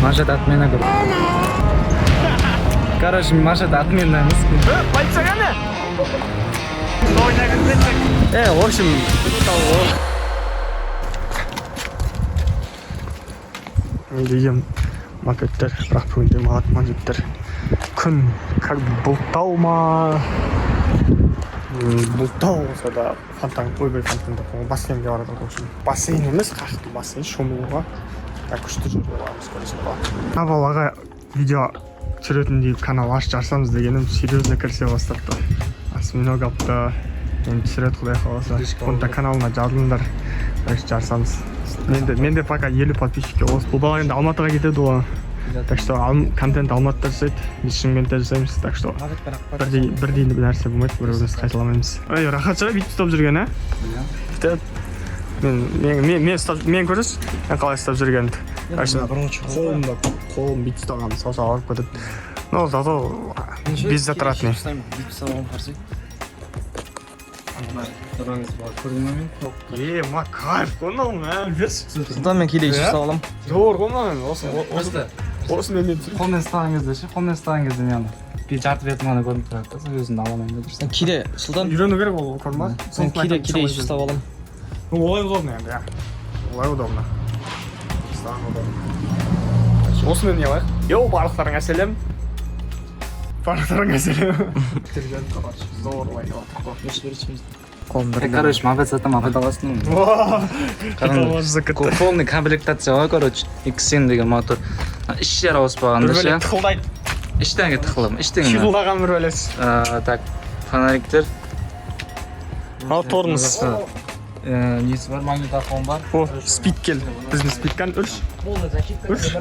Машет отмена группа. Короче, Машет отмена. Полицияга не? В общем, деген макеттер, бірақ бүгінде маған макеттер күн как бы бұлттау ма? Бұлттау болса да фонтан, ойбай фонтанда бассейнге барады. В общем, бассейн емес, қашты бассейн, шомылуға күшті жер боламыз көресің. Балаға видео түсіретіндей канал ашып жарсамыз дегенім серьезно кірісе бастапты. Осьминог апты енді түсірет құдай қаласа. Онда каналына жазылыңдар, жарсамыз. Менде пока 50 подписчики осы. Бұл бала енді Алматыға кетеді ғой. Так что контент Алматыда жасайды, біз Шымкентте жасаймыз. Так что бірдей нәрсе болмайды, бір-бірімізді қайталамаймыз. Ой, рахат шыға бүйтіп ұстап жүрген, а? Мен көресіз, мен қалай ұстап жүргенді. Қолым бүйтіп ұстаған, саусақ ауырып кетеді. Но зато без затратный. Ма, кайф, қонағым, берші. Содан мен кейде ішіп сауалам. Зор, қонағым, осыны мен... Қолмен ұстаған кезде ше, қолмен ұстаған кезде мен жарты бетім ғана көрініп тұрады, сол өзімді аламайын деп жүрсен. Кейде, Сұлтан? Үйрену керек ол, көрдің ба? Сен кейде ішіп сауалам. Олай удобно енді, я. Олай удобно. Осыны не алайық? Йоу, барлықтарыңа сәлем. Барлықтарыңа сәлем. Зорлай Короче, мопед сатам, мопед аласың. Полный комплектация ғой, короче. X7 деген мотор. Іш жер ауыспағанда ше. Тықылдайды. Іштеңге тықылым, іштеңге. Тықылдаған бір бәлес. Так, фонариктер. Ал торныз. Несі бар, магнитофон бар. О, спид кел. Біздің спидкан үрш. Үрш.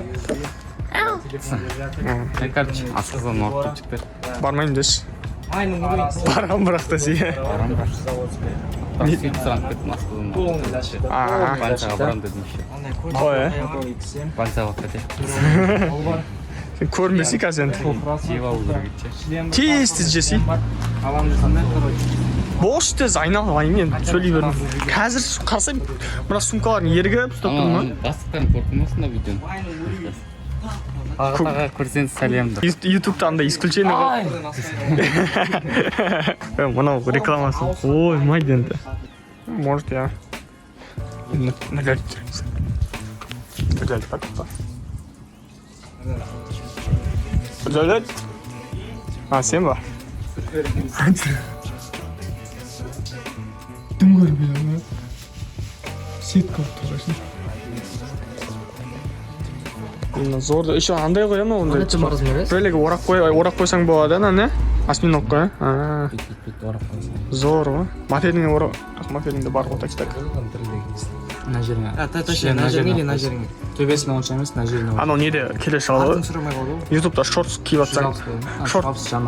Короче, асқыздан уақыт бер. Бармайым деш. Барам бірақ та сие. Барам бар. Сөйтіп сұранып кеттім асқыздан. Баншаға барам дедім ше. Ой, Баншаға кете. Сен көрмесі қазен. Тиіп алу керек ше. Тез жесі. Алам десем, короче. Бош тез айналайын мен сөйлей бердім. Қазір қарасайым, мына сумкаларын ергіп ұстап тұрмын. Бастықтан қорқымасын да видеоны. Ағытаға көрсен сәлемді. Ютубта анда исключение ғой. Мынау рекламасы. Ой, майды енді. Может, я. Нагадить тұрмыз. Подәлі пакетта. Подәлі? Сен ба? Дым көрмейді. Сетка тұрғашын. Зорды. Еще андай ғой, ма ондай? Бөлегі орақ қойсаң болады, не? Осьминог қой, Зор ғой. Мопедіңде бар ғой, так. На жеріңе. Точно, на жеріңе или на жеріңе? Төбесіне онша емес, на жеріңе. Анау неде келе шығады ғой. Ютубта шортс киіп атсаң.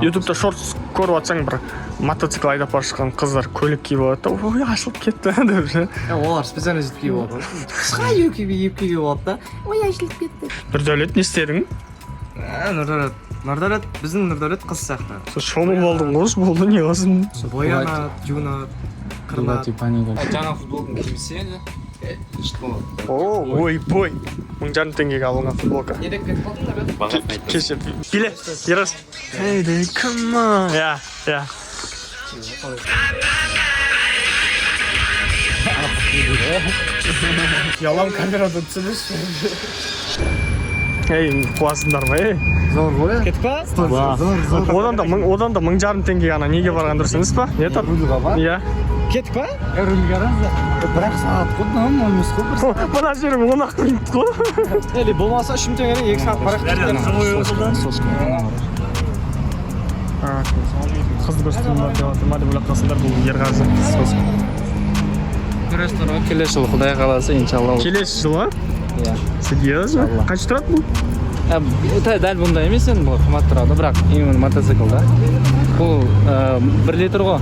Ютубта шортс көріп атсаң, бір мотоцикл айдап бара шыққан қыздар көлік киіп алады да, ой, ашылып кетті деп ше. Олар специально жетіп киіп алады. Қысқа киіп алады да, ой, ашылып кетті. Нұрдәулет, не істедің? Нұрдәулет, біздің Нұрдәулет қыз сияқты. Шомыл болдың ғой, болды не қылсын? Боянады, жуынады, қырлады. Жаңа футболкың киімсе енді. Ой, 1000 жарым теңгеге алынған футболка. Недек кетіп қалдың да бет? Кеше, биле, ерас. Hey, come on. Я. Ялам камерада түсіріш. Қуасындар ма, Зор ғой? Кетіп па? Зор. Одан да 1000 жарым теңгеге ана неге барған дұрыс емес па? Не тап? Рульға ба? Иә. Кетіп па? Рульға разы. Бірақ сағат қойды, емес қой. Бұна жерім 10-ақ минут қой. Әлі болмаса 3 теңгені 2 сағат барақ Қызды көрсетілмі деп атыр ма деп ойлап қалсыңдар, бұл Ерғазы. Көресіз ғой, келесі жылы Құдай қаласа, иншалла. Келесі жылы? Иә. Серьезно? Қанша тұрады бұл? Дәл бұнда емес енді, бұл қымбат тұрады, бірақ именно мотоцикл да. Бұл 1 литр ғой.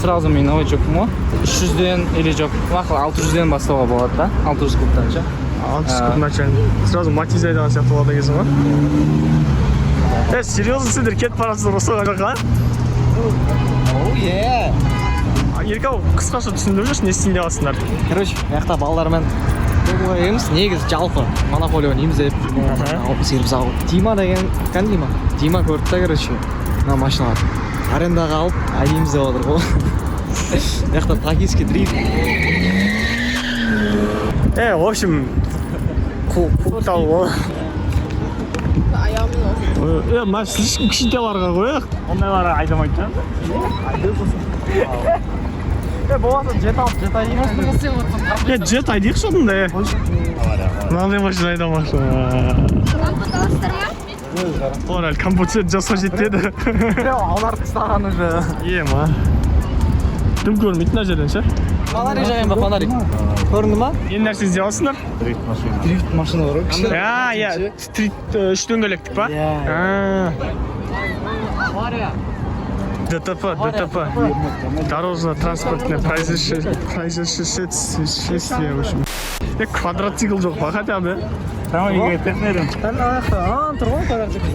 Сразу мен ой жоқпын ғой. 300-ден или жоқ, мақыл 600-ден бастауға болады да, 600 кубтан ше. 600 кубтан ше. Сразу Матиз айдаған сияқты болады екенсің ғой. Серьезно сендер кетіп барасыздар осы жаққа? Еркау, қысқаша түсіндіріп жүрші, не істейін деп жатсыңдар? Короче, маяқта балалармен Емес негізі жалпы монополия немізеп алып сиыр мысалы Дима деген кән Дима көрді да короче мына машинаға арендаға алып айдаймыз деп отыр ғой мына жақта токийский дрифт в общем құлыптау ғой мына слишком кішітеуларға қояйық ондайларға айдамайды да. болмаса жет алып жет айдаймыз жет айдайық сонда мынандай машина айдамақшы олар әлі композит жасап жетеді аударып тастаған уже ма дым көрмейді мына жерден ше фонарик жағайын ба фонарик көрінді ма не нәрсе іздеп алсыңдар дрифт машина бар ғой стрит үш дөңгелектік па ДТП дорожно-транспортное происшествие в общем квадроцикл жоқ па хотя бы тұр ғой квадроцикл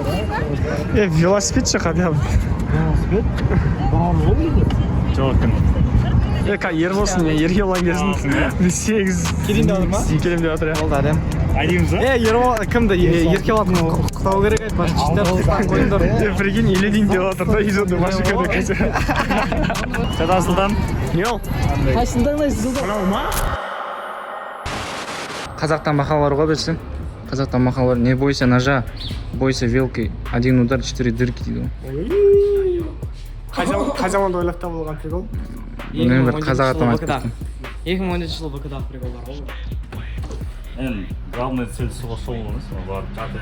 велосипед ше хотя бы Жоқ екен. Ер болсын, ерге болған кезін 8 келейін деп отыр ма? Келейін деп отыр, Болды әлем Айдаймыз ба? Кімді ерке болатын құқтау керек еді машинчиктер қойыңдар прикинь, еледейін деп отыр да изоды машинкада кәсе Жада Сұлтан. Не ол? қайсысын таңдайсыз Сұлтан? Мынау ма? Қазақтан мақал бар ғой білсең. Қазақтан мақал бар. Не бойся ножа, бойся вилкой. Один удар, 4 дырки дейді ғой. Қай заманда ойлап табылған прикол? Мен бір қазақ атам айтып кеттім. 2014 жылы БК-дағы прикол бар ғой. En главная цель сол емес, бар жады.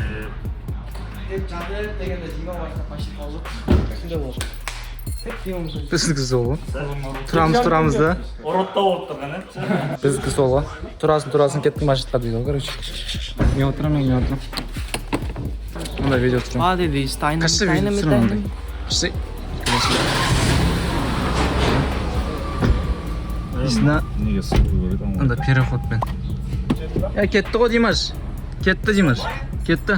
Жады дегенде Дима башта почти қалды. Кімде болды? Біздікі сол ғой. Тұрамыз да. Оротта болып тұрған, Біздікі сол ғой. Тұрасың кеттің машинқа дейді ғой, короче. Мен отырамын. Онда видео түсірем. Dedi Steiner Қашты видео түсірем ондай. Қашты. Исна. Неге сылу көреді? Онда переходпен. Кетті ғой Димаш. Кетті Димаш. Кетті.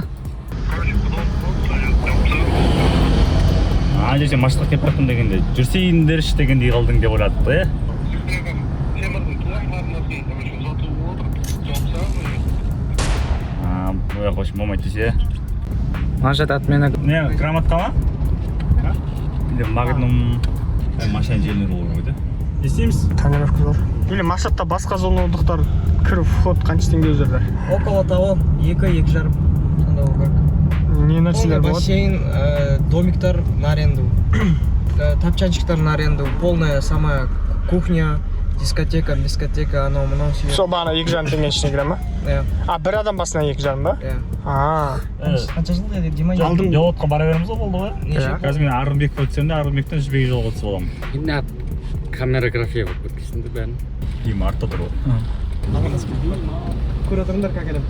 Жерде машина келіп бақтым дегенде, жүрсейіндерші дегендей қалдың деп ойладық та, Бұя қош, момай тесе. Машат отмена. Не, грамотка ма? Или магнум машина желінер olur ғой да? Естейміз? Тонировка бар. Или Машатта басқа зоналықтар кіріп вход қанша теңге өздерді? Около того 2-2,5 сонда ол как. Не нәрселер болады? Бассейн, домиктар на аренду, тапчанчиктар на аренду, полная сама кухня, дискотека, анау мынау все. Сол бағана 2 жарым теңге ішіне кіре ма? Бір адам басына 2 жарым ба? Қанша жыл деді Дима? Жауатқа бара береміз ғой болды ғой? Неше? Қазір мен Арғынбек өтсем де Арғынбектен Жібек жолға түсіп аламын. Енді камерография болып кеткесіңді бәрін. Деймін артта тұр ғой. Көре тұрыңдар как елем.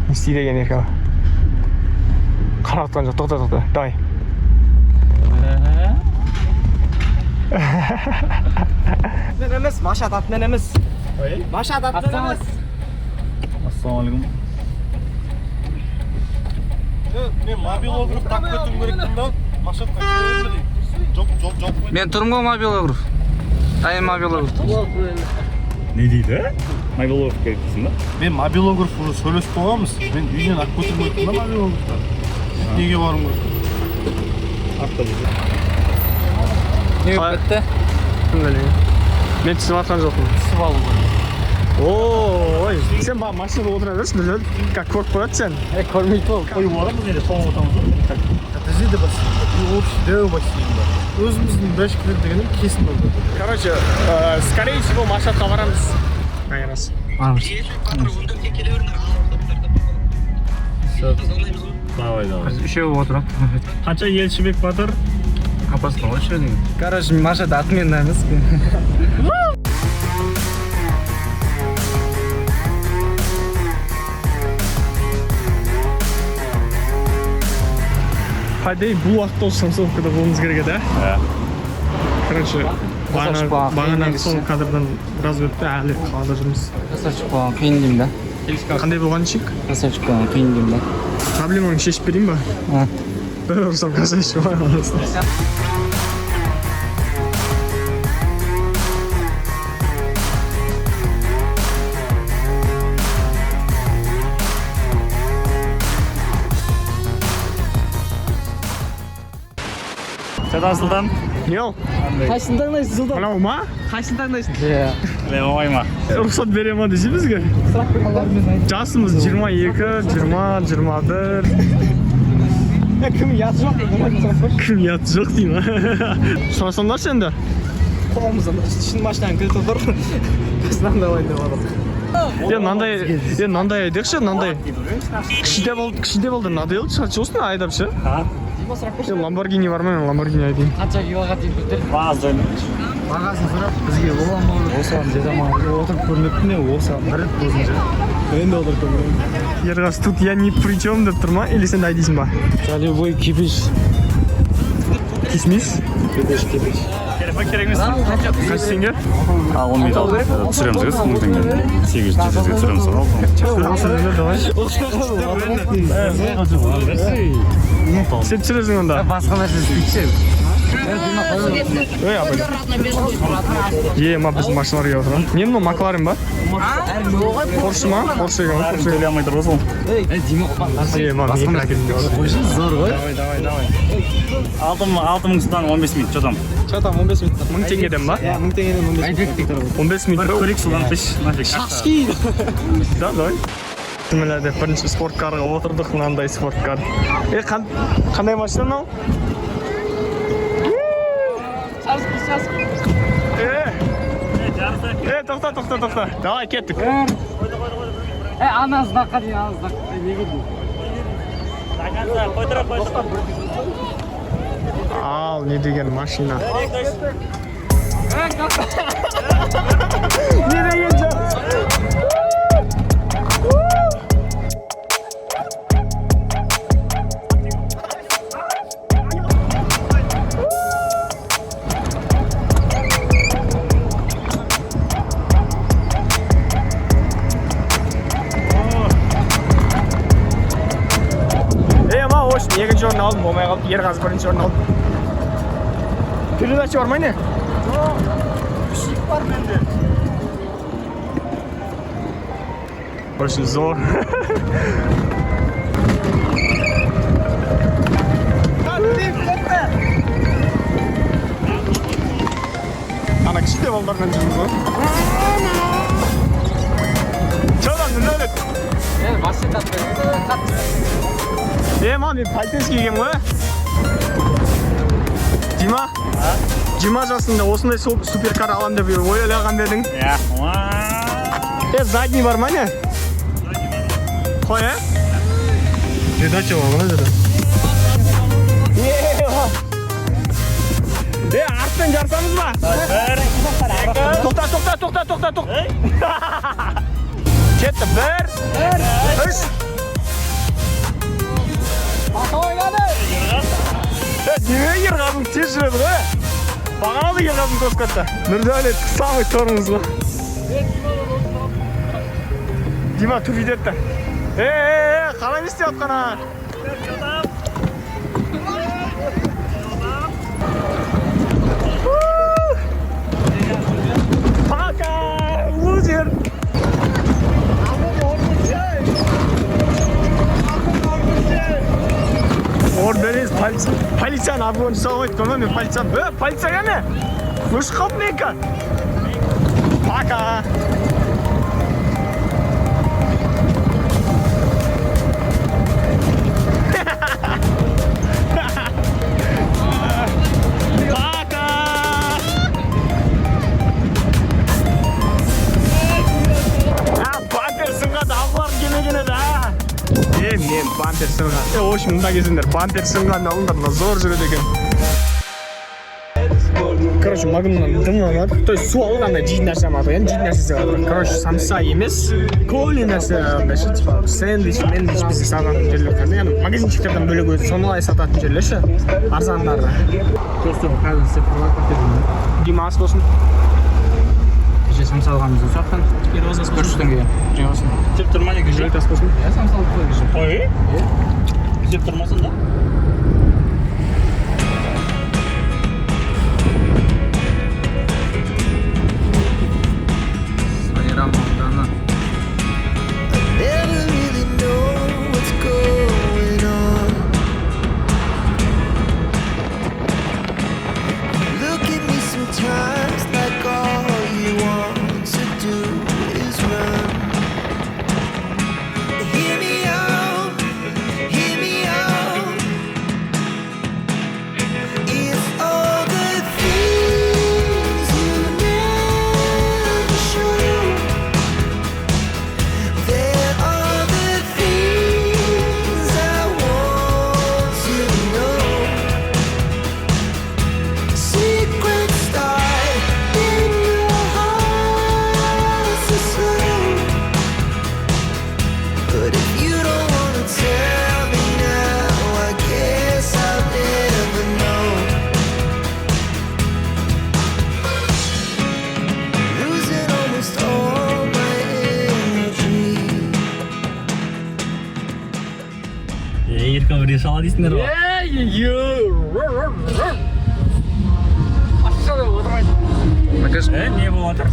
Не істейді екен еркева? Қарақтан жоқ, тоқта, давай. Мен емес, Машат атмен емес. Машат атмен емес. Ассалаумағалейкум. Мен мобилограф тап кетуім керекпін да. Машатқа келемін дейді. Жоқ. Мен тұрмын ғой мобилограф. Дайын мобилограф. Не дейді? Мобилограф керек дейсің ба? Мен мобилограф уже сөйлесіп қойғанбыз. Мен үйден алып кетуім керекпін да мобилографты. Неге баруым керек? Артта дейді. Не бітті? Кім білейін? Мен түсіп атқан жоқпын. Түсіп алу ғой. Ой, сен машинада отыра берсің, біледі? Как көріп қояды сен? Көрмейді ол. Қойып барамыз енді соңғы отырамыз ғой. Бізде бассейн. Общий дәу бассейн бар. Өзіміздің дәшкілер дегенде кесін болды. Короче, скорее всего, Машатқа барамыз. Айрас. Давай. Біз үшеу отырып. Қанша Елшібек батыр? Апасына ғой үшеу деген. Короче, Машат отмена емес. Қайдай бұл уақытта осы самсовкада болуымыз керек еді, Короче, бағана сол кадрдан біраз өтті, әлі қалада жүрміз. Красавчик болған қиын деймін да. Қандай болған чек? Красавчик болған қиын деймін да. Проблемаңды шешіп берейін ба? Бір ұрсам красавчик болған. қайда Сұлтан? Не ол? Қайсысын таңдайсың Сұлтан? Мынау ма? Қайсысын таңдайсың? Иә. Оңай ма? Рұқсат бере ма десе бізге? Жасымыз 22, 20, 21. Кім яты жоқ дейді. Кім яты жоқ дей ма? Сұрасаңдаршы енді. Қолымыздан шын машинаның кілті тұр. Біз таңдалайын деп Мынандай айтайықшы, мынандай. Кішіде болды, мынандай еді, шашылсын айдапшы. Lamborghini бар ма? Мен Lamborghini айтайын. қанша килоға дейін көтер. Бағасын сұрап, бізге болған болды. Осыған жетаман отырып көрініпті не осыған бір рет көзінше. Енді отырып көрініпті. Ерғас, тут я ни при чем деп тұр ма? Или сен айдайсың ба? За любой кипиш. Кисмис? Телефон керек емес. Қанша теңге? 10 метр түсіреміз ғой, 1000 теңге. 800-ге түсіреміз ғой. Сен түсіресің онда? Басқа нәрсе істейікші. Ой, апай. Ма біздің машиналарға отырған. Не мынау Макларен ба? Порше ма? Порше ма? Төлей алмай тұр ғой. Ма, мен әкелдім. Зор ғой. Давай. 6000 Сұлтан 15 минут, что там? Что там 15 минут? 1000 теңгеден ба? 1000 теңгеден 15 минут. Көрейік Сұлтан, нафиг. Шашки! Да, давай. Міне деп бірінші спорткарға отырдық, мынандай спорткар. Қандай машина мынау? Тоқта. Давай, кеттік. Ана здаққа дейін, ана здаққа. Неге дейін? Ал, не деген машина. Не деген жа? Екінші орын алдым, болмай қалды. Ерғазы бірінші орын алдым. Передача бар ма не? Жоқ. Пішік бар менде. Очень зор. Ана кіші де балдарынан жүрміз ғой. Çoğdan ne öyle? Басын қатты. Ма, мен полицейский киген ғой. Дима жасында осындай суперкар алам деп ойлаған дедің. Иә. Задний бар ма не? Қой, Передача бар ғой деді. Арттан жарсамыз ба? Тоқта. Кетті, 1, 3. Неге Ерғазым тез жүреді ғой? Бағанады Ерғазым көскатта. Нұрдәулет, самый торыңыз ба? Дима, түр видетті. Қалай не істеп атқана? Пока, лузер! Orderiniz полицияны абуын жасауға айтқан ба, мен полицияға не? Өші қалып не екен? Пока! Пока! Бампер сынғады, абыларым келмеген еді, мен бампер сынған. В общем, мында кезіндер бампер сынған алыңдар, мына зор жүреді екен. Короче, магнумнан дымы бар. То есть су алғанда жейтін нәрсе бар, енді жейтін нәрсесі бар. Короче, самса емес, коли нәрсе, типа сэндвич бізде сататын жерлер қандай. Яғни магазинчиктерден бөлек өзі сондай сататын жерлер ше, арзандары. Достым, қазір істеп тұрған көрсетемін. Дима ас болсын. Кеше самса алғанымызды соқтан. 400 теңге. Жеңілсін. Теп тұрма не кеше? Ас болсын. Самса алып қой кеше. Ой? Теп тұрмасын да? шала дейсіңдер ғой. Не болып жатыр?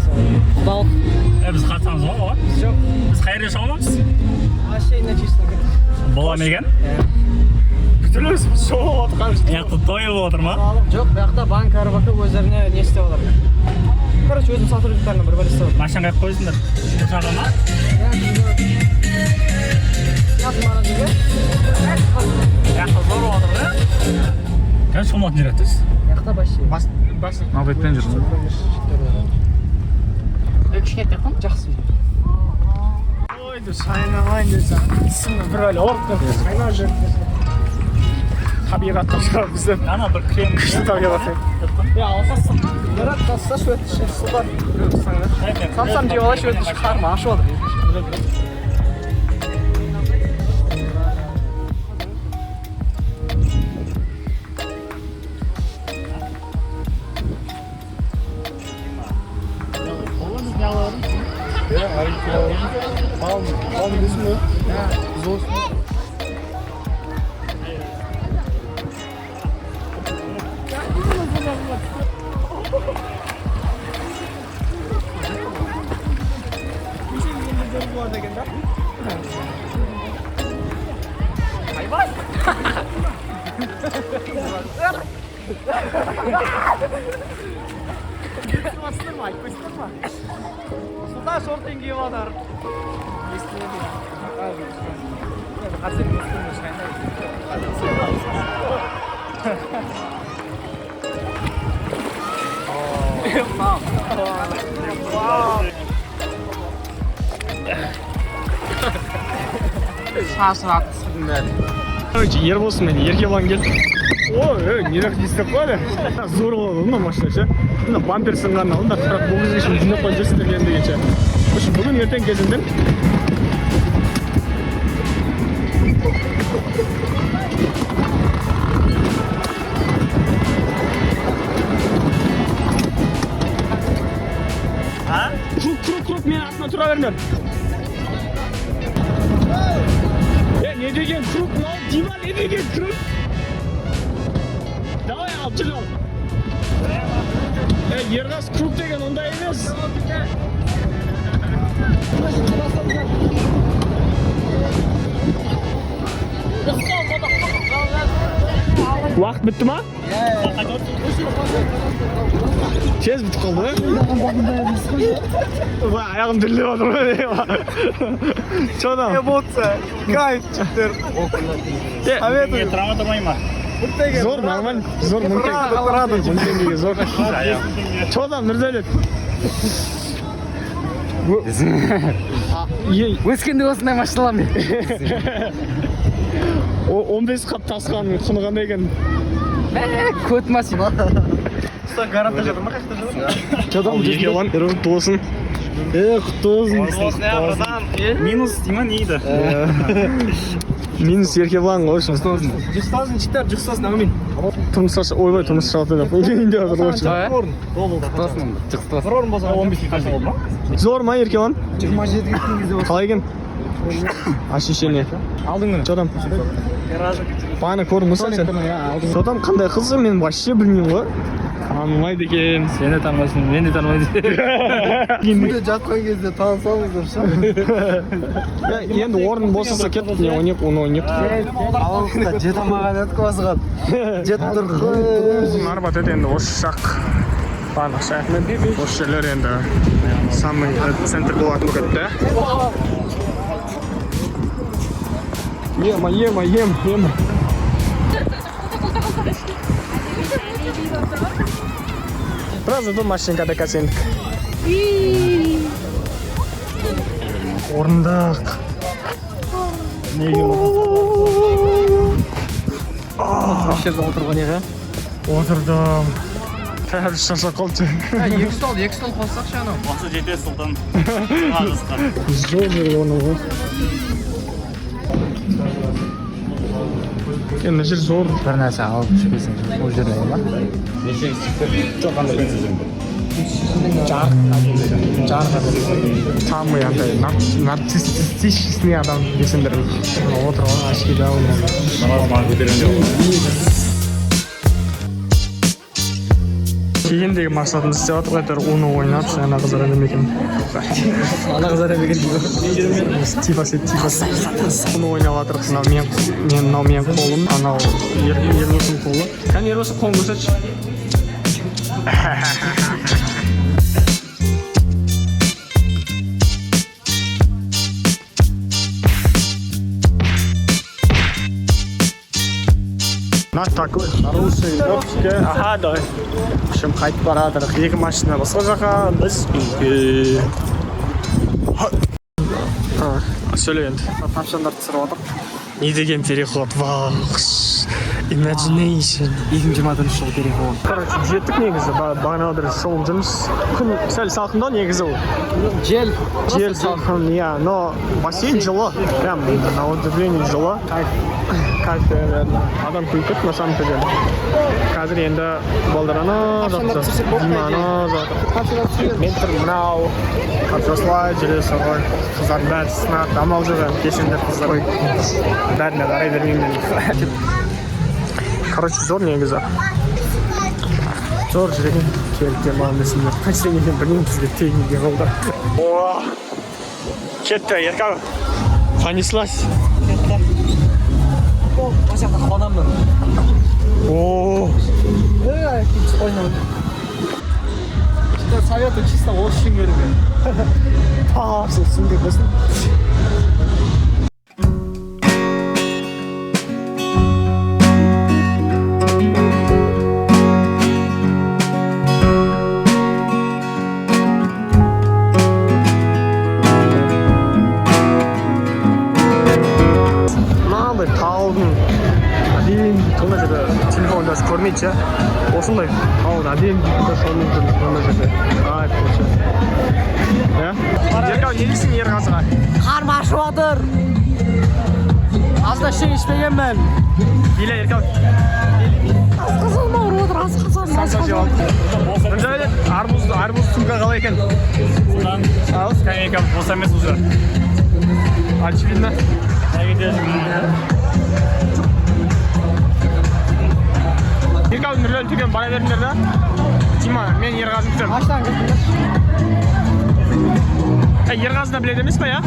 Құдалық. Біз қатысамыз ғой оған? Жоқ. Біз қай жерде шомыламыз? Вообще иначе. Бола ма екен? Бүтіліміз шоу отқан. Яқты тойы болып отыр ма? Жоқ, бұл жақта банк арбакы өздеріне не істеп отыр. Короче, өзім сотрудниктарына бір істеп отыр. Машина қайып қойсыңдар? Құшаға ма? Яқты зор болып отыр да? Қазір шомылатын жер аттыз? Жақта вообще. Ал бетпен жүрсің. Кішкентай қым? Жақсы. Ойды сайнағайын десем. Ісімі бір әлі орып тұр. Сайна жүр десем. Табиғатта шығар бізден. Ана бір крем. Күшті табиғат. Алсасың. Бірақ тасса шөтті судан. Самсам деп ала шөтті қарма ашып отыр. Al desin mi? Zor. Sudan sorting gibi var. Короче, ер болсын мен еркебан келді. Ой, не так не стопали? Зор болды мына машина ше. Мына бампер сынған алдым да бірақ бұл кезде үшін жинап қойып жүрсіңдер мен дегенше. В общем, бүгін ертең кезіндім. Круг, мен артына тұра беріңдер. Не деген круг, мынау Дима не деген круг? Давай алып жүр. Ерғас круг деген ондай емес. Уақыт бітті ма? Тез бітіп қалды, ба? Аяғым дүрлеп отыр ғой. Че там? Эмоция, кайф чиктер. Советую. Трава тұрмай ма? Зор, нормально. Зор, мүмкін. Зор. Че там, Нұрдәулет? Өскенде осындай машиналармен. 15 қап тасқаның құны қандай екен? Көт машина. Гарантта жатыр ма? Қайықта жатыр ма? Чадам, еркебан, құтты болсын. Құтты болсын. Минус дейма нейді? Минус еркебан ғой үшін. Жүстазын читтер, жүстазын әумин. Тұрмысқа ойбай тұрмыс шығатын деп. Үйінде отыр ғой үшін. Жықстасын. Орын болса 15 қашты болды ма? Зор ма еркебан? 27 кезде болды. Қалай екен? Ощущение. Алдың күні? Чадам. Гаражы. Бағана көрдің мұсың сен? Чадам қандай қыз мен вообще білмеймін ғой. Танымайды екен. Сені танымайсың, мен де танымайды. Күнде жатқан кезде танысамыздар ша. Енді орын босаса кет, не ойнап, оны ойнап. Ауылда жет алмаған өткі басыған. Жет тұр. Арбат өте енді осы шақ. Барлық шақмен. Осы жерлер енді самый центр болатын көтті. Ема. Biraz da машинкада кәсендік. Орындық. Жерде отырған еға? Отырдым. Тәрі шаша қалды. Екі стол қоссақ ше анау. Осы жетес сұлтан. Зор жер оны ғой. Мына жер зор. Бір нәрсе алып түспесің, ол жерде ма? Жоқ, қандай бензин. самый андай нарциссичный адам десеңдер отырған ашкеде намаз маған көтеремін деп кейіндегі мақсатымыз істеп жатыр ғой әйтеуір уно ойнап ана қыздар әндемекен ана қыздар емес типасы уно ойнап жатырмыз мынау менің қолым анау ерболсын қолы кәне ерболсын қолын көрсетші нас такой хороший топчика аха давай в общем қайтып бара жатырмық екі машина басқа жаққа біз үйге сөйле енді тапшандарды түсіріп жатыр не деген переход вахш imagination 2023 жылы переход. короче жеттік негізі бағана бір шолып жүрміз күн сәл салқындау негізі ол Жел салқын иә но бассейн жылы прям на удивление жылы кайф адам күйіп кетті на самом деле қазір енді балдар ана жақта дима ана жақта мен тұрмын мынау осылай жүресің ғой қыздардың бәрі сынады амал жоқ енді кешіңдер қыздар бәріне қарай бермеймін мен короче зор негізі зор жүрген келді маған десіңдер қайсың екенін білмеймін бізге тегін де болды кетті еркал понеслась Қашақта қуанамын. Ооо Ойнамын. Советую чисто осы үшін көрінген. сол түсінген болсын мынандай таудың әдемі мына жерде телефонда көрмейді ше осындай таудың әдемі шолып жүрміз мына жерде кайф вообще иә еркал не дейсің ерғазыға Қарым ашып жатыр. Азда шай ішпегенмін. Биле еркал Асқазаным ауырып отыр, асқазаным. самса жеп алды мына жерде арбуз сумка қалай екен ал скамейка бос емес уже очевидно еркал нұрлан түген бара беріңдер да дима мен ерғазыны күтемін Аштан кетіңдер. ерғазыны біледі емес па иә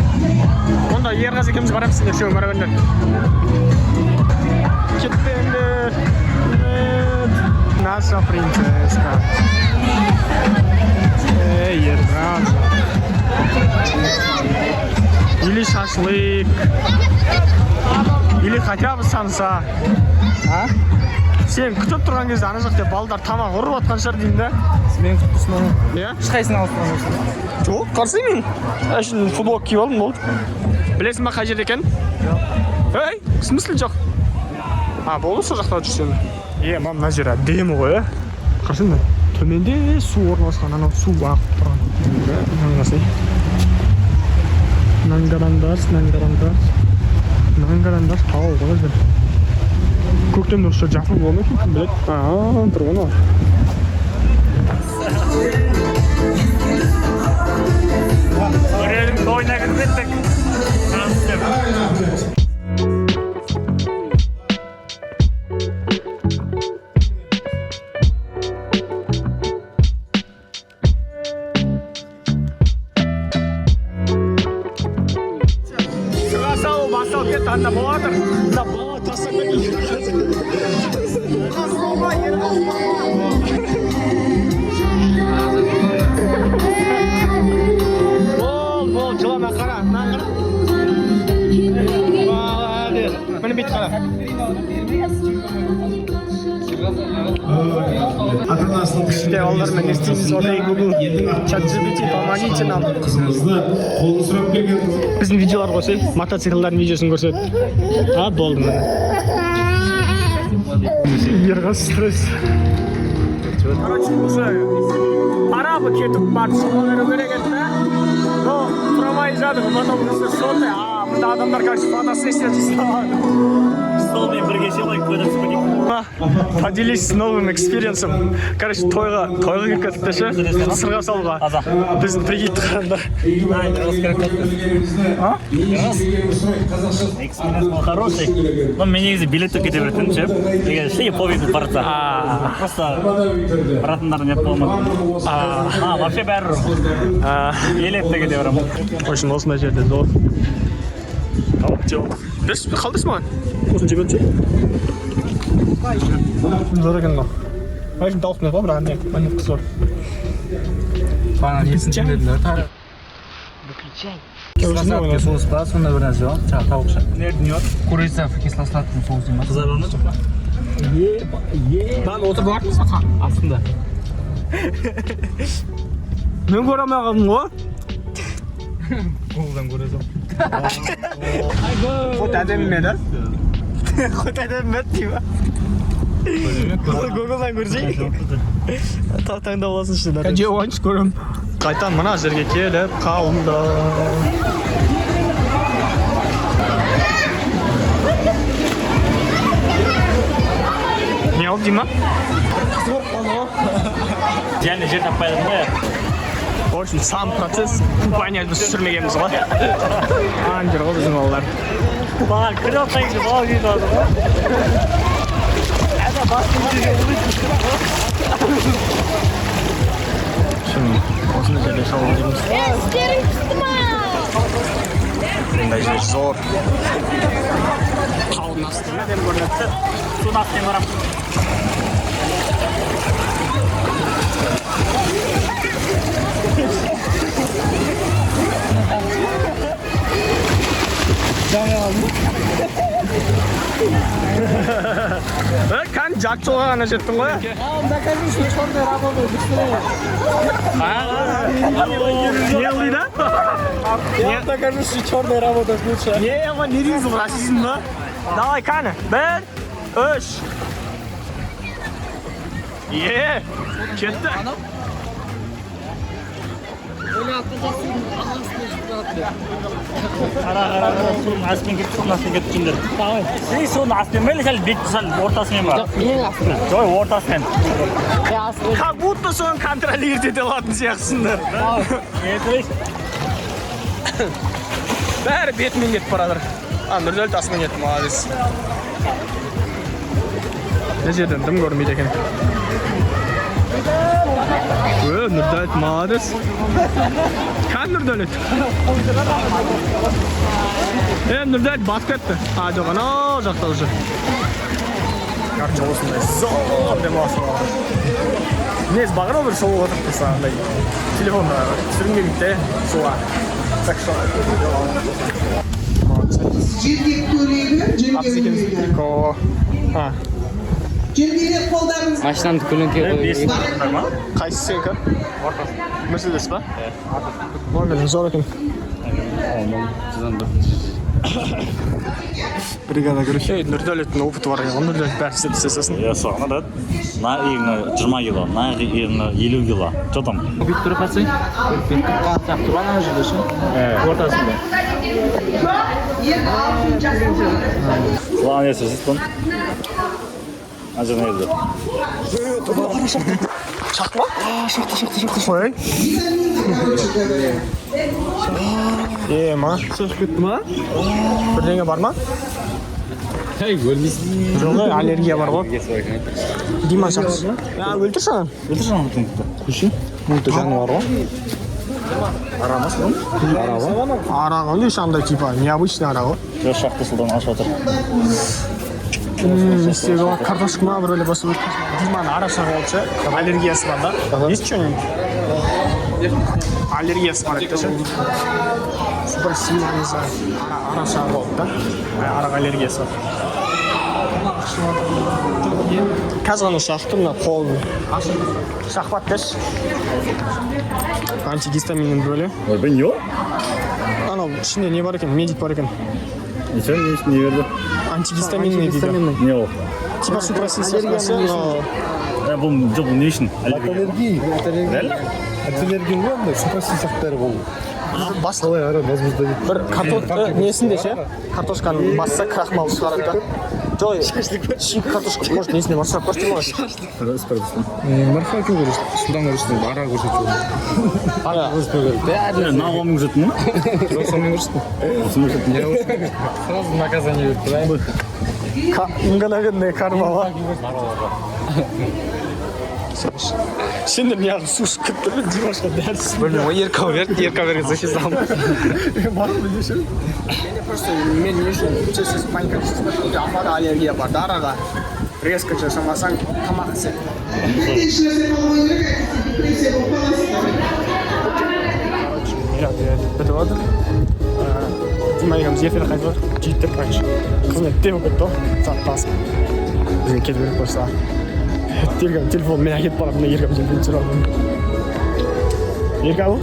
онда ерғазы екеуміз барамыз сендер үшеуің бара беріңдер кетпеңдер наша принцесска эй ерғазы или шашлык или хотя бы самса сен күтіп тұрған кезде ана жақта балдар тамақ ұрып жатқан шығар деймін да Мен күтпісін оны. иә Ешқайсысын алып тұрмын. жоқ қарсы мен әшін футболка киіп алдым болды білесің ба қай жерде екен ей в смысле жоқ болды сол жақта жүрсен мына жер әдемі ғой иә қарсы енді төменде су орналасқан анау су ағып тұрған нангарандар тау ғой көктемде осы жер жапырып болмай кім біледі тұр ғой мынау Көрелім тойына кіріп кеттік суға салу басталып кетті анда болып жатыр мына бала тастап бол жылама қара мынаны қара міне бүйтіп қара іште балалармен не істейміз окей гугл чат GPT помогите нам қызымызды қолын сұрап келген біздің видеолар қосайық мотоциклдардың видеосын көрсет болды міне ерғаз стресс короче уже пора бы кетіп барып шоу беру керек еді да но тұра алмай жатыр потом соты мында адамдар короче фотосессия жасап столмен бірге сыйлайық көтеріп кетейік. Поделись новым экспириенсом. Короче, тойға келіп кетіпті ше. Сырға салуға. Біздің прикидті қараңдар. Экспириенс был хороший. Но мен негізі билетті кете беретін ше. Егер ше повезіп барса. Просто баратындарын не болмады. Вообще бәрі елепті кете беремін. В общем, осындай жерде зор. Біз қалдырсыз маған? Осыны жеп өтші? Зор екен мына. Айшын тауық не бар, бірақ әне қыз бар. Bana несін жемеділер? Кислосладкий соус бар, сонда бір нәрсе бар. Жаңағы тауықша. Курица в кислосладком соусы ма? Қызараны жоқ па? Lan otur bak mısın? Астында. Ben göremeye kaldım o. Голдан көресің. Kut edem mi eder? Kut edem mi değil mi? Google'dan görecek. Tağda olasın işte. Kanca oyunç görüm. Qaytan mına жерге kelip қалымда. Ne oldu Dima? Yani жер таппайдым да. В общем, сам процесс компания біз сүрмегенбіз ғой. Андер ғой біздің балалар. Бала кіріп алсаңыз бала күйді алды ғой. Әді басын Şimdi osunda жерде шалып жүрміз. Мындай жер зор. Қалдың астында деп көрінеді. Суды астен барам. Kan Jackso'ға ғана жеттің ғой? Не ылды да? Я докажу, что черная работа лучше. Не, ama ne diyorsun rasizm mi? Давай Kanı. 1, 3. Ye. Ketті. Қара судың астымен кетіп судың астымен кетіп жүрдер. Сен судың астымен бе, сәл бетті сәл ортасымен ба? Ең астына. Жоқ, ортасымен. Как будто соны контролировать ете алатын сияқтысыңдар. Бәрі бетімен кетіп барадыр. Нұржел тасымен кетті, молодец. Ne жерден дым көрмейді екен. Нұржел молодец. Kan Nurdalet? Nurdalet басып кетті. Жоқ, анау жақта уже. Короче, осындай зор демалысы бар. Несі бағыр бір шоу отырып тұрса, андай телефонда түсіргім келмейді суға. Так что. Прикол. Машинамды көлеңке қойып. Қайсы сенікі? Мерседес па? Оңғылын зор екен. Бригада көріп. Нұрдәлеттің опыты бар екен. Нұрдәлет бәрі істесесін. Я соғына да. На иығына 20 кило, на иығына 50 кило. Что там? Бүйтіп тұрып қатсай. Қаттап тұрған ана жерде ше. Ортасында. Lan neyse siz lan. Acı neydi? Шақма? Шақты. Ой. Ма? Шақ кетті ма? Бірдеңе бар ма? Өлмейсің. Жоқ, аллергия бар ғой. Дима шақсы. Өлтір шаған. Өлтір жаңа бұтын күтті. Күші? Мұнты жаны бар ғой. Арамас lan? Араға не шандай типа, необычный араға. Жоқ шақты сұлдан ашып отыр. Істегі бар, картошка ма бір өлі басып өтті. Диманы арашағы олды ше, аллергиясы бар да. Есть что-нибудь? Аллергиясы бар етті ше. Супер сильно, не знаю, арашағы олды да. Араға аллергиясы бар. Қазір ғана шақты мына қолын. Шақпат деш. Антигистаминнің бөлі. Ойбай не ол? Анау ішінде не бар екен, медик бар екен. Ничего не берді. Антигистаминный дейді. Не ол? Типа супросенсиясы, но... Бұл жоқ, бұл не үшін? Аллергия. Реально? Аллергия ғой, супросенсияқтары бұл. Басқа бір картошка несінде ше, картошканы басса крахмал шығарады да. Joy. Картошка. Может, несіне бассақ көрсетейін ма? Марфаки көрсетті, судан көрсетті, ара көрсетті. Ара көрсетті керек. Нағуамың жүретін ма? Жоқ, сонымен көрсетті. Сразу наказание берді. Мгновенная карма ма? Сендер неғып су ішіп кетті ме? Димашқа дәріс. Білмеймін, ғой ерка берген зачем салдым. Барып деші? Мен не үшін чесіз паника түсті. Амада аллергия бар. Дараға резко жасамасаң тамақ іседі. Бітіп отыр. Дима егеміз ефир қайтып отыр. Жейттік, короче. Қызмет деп кетті ғой. Сағат тасып. Бізге кетіп керек болса. Телефон мен әкетіп барамын. Ергем телефон сұрап. Ерге алып?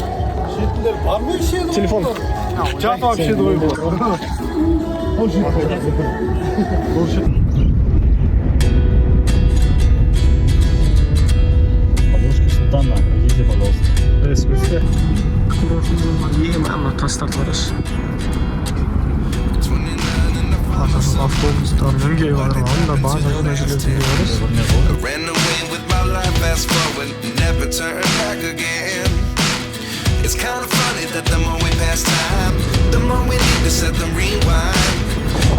Бар ма еще? Телефон. Чат вообще двое было. Подушки Султана, идите, пожалуйста. В смысле? Ең мама тастап барасыз. Автобустар мінгей барған да базаға да жүретін барасыз. Ran away with my life, fast forward, never turn back again. It's kind of funny that the more we pass time, the more we need to set the rewind.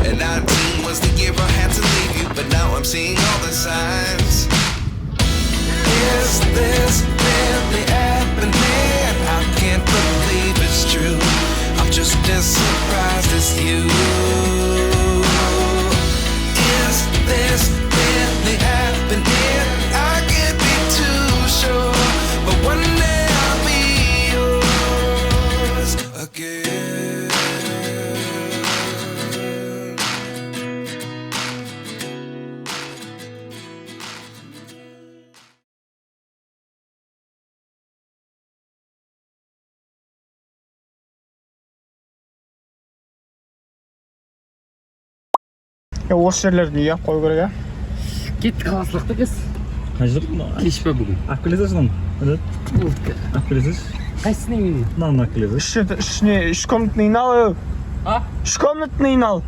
And 19 was the year I had to leave you, but now I'm seeing all the signs. Is this really happening? I can't believe it's true. I'm just as surprised as you. Is this really happening? I can't be too sure, but one day I'll be yours again. Осы жерлерді үй қою керек, ә? Кетті қаласылықты кез. Қажып? Кеш па бүгін? Алып келесіз мұны? Алып келесіз? Қайсысына келдің? Мынаны алып келесіз? Үш комнатный нал. А? 3 комнатный нал.